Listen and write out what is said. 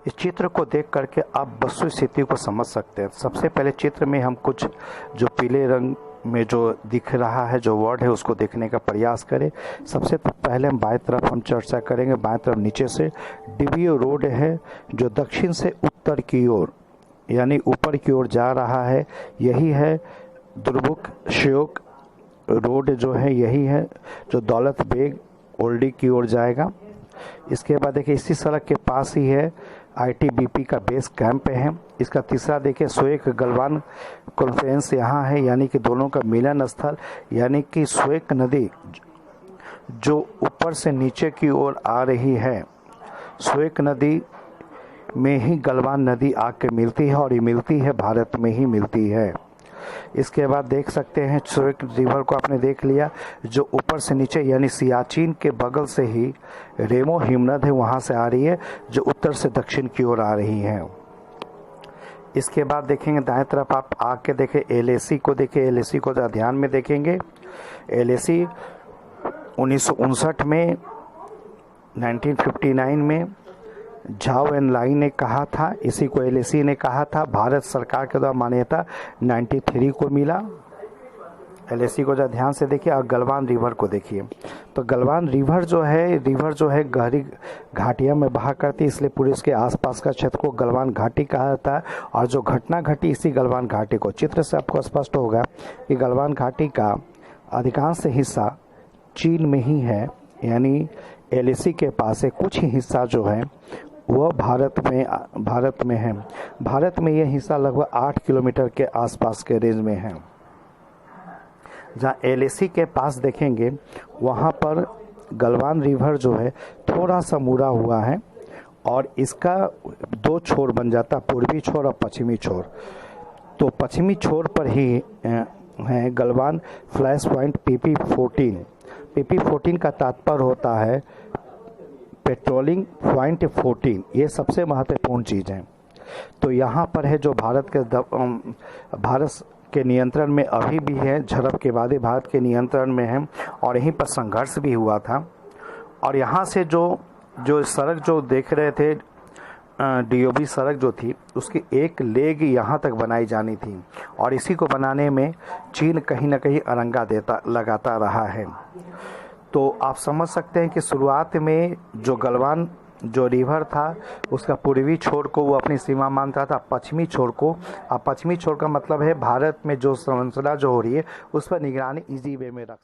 इस चित्र को देख करके आप वस्तु स्थिति को समझ सकते हैं। सबसे पहले चित्र में हम कुछ जो पीले रंग में जो दिख रहा है जो वर्ड है उसको देखने का प्रयास करें। सबसे पहले हम बाएं तरफ हम चर्चा करेंगे। बाएं तरफ नीचे से डीबीओ रोड है जो दक्षिण से उत्तर की ओर यानी ऊपर की ओर जा रहा है, यही है दुर्मुख श्योक रोड जो है, यही है जो दौलत बेग ओल्डी की ओर जाएगा। इसके बाद देखिए इसी सड़क के पास ही है आईटीबीपी का बेस कैंप है। इसका तीसरा देखिए स्वेक गलवान कॉन्फ्रेंस यहाँ है, यानी कि दोनों का मिलन स्थल, यानी कि स्वेक नदी जो ऊपर से नीचे की ओर आ रही है, स्वेक नदी में ही गलवान नदी आके मिलती है और ये मिलती है भारत में ही मिलती है। इसके बाद देख सकते हैं स्वेक रिवर को आपने देख लिया जो ऊपर से नीचे यानी सियाचिन के बगल से ही रेमो हिमनद है, वहाँ से आ रही है जो उत्तर से दक्षिण की ओर आ रही है। इसके बाद देखेंगे दाएं तरफ आप आके देखें एलएसी को, देखें एलएसी को ध्यान में देखेंगे। एलएसी 1959 में 1959 में झाओ एन लाई ने कहा था, इसी को एलएसी ने कहा था। भारत सरकार के द्वारा मान्यता 93 को मिला। एलएसी को जरा ध्यान से देखिए और गलवान रिवर को देखिए। तो गलवान रिवर जो है गहरी घाटियों में बहा करती है, इसलिए पूरे इसके आसपास का क्षेत्र को गलवान घाटी कहा जाता है। और जो घटना घटी इसी गलवान घाटी को, चित्र से आपको स्पष्ट होगा कि गलवान घाटी का अधिकांश हिस्सा चीन में ही है, यानी एलएसी के पास है। कुछ ही हिस्सा जो है वह भारत में है। भारत में यह हिस्सा लगभग 8 किलोमीटर के आसपास के रेंज में है। जहाँ एलएसी के पास देखेंगे वहाँ पर गलवान रिवर जो है थोड़ा सा मुड़ा हुआ है और इसका 2 छोर बन जाता, पूर्वी छोर और पश्चिमी छोर। तो पश्चिमी छोर पर ही है Galwan flash point PP14। PP14 का तात्पर्य होता है पेट्रोलिंग पॉइंट 14। ये सबसे महत्वपूर्ण चीज़ है। तो यहाँ पर है जो भारत के नियंत्रण में अभी भी है, झड़प के बाद ही भारत के नियंत्रण में है और यहीं पर संघर्ष भी हुआ था। और यहाँ से जो सड़क जो देख रहे थे डीओबी सड़क जो थी उसकी एक लेग यहाँ तक बनाई जानी थी और इसी को बनाने में चीन कहीं ना कहीं अरंगा लगाता रहा है। तो आप समझ सकते हैं कि शुरुआत में जो गलवान जो रिवर था उसका पूर्वी छोर को वो अपनी सीमा मानता था, पश्चिमी छोर को। अब पश्चिमी छोर का मतलब है भारत में जो संरचना जो हो रही है उस पर निगरानी इजी वे में रख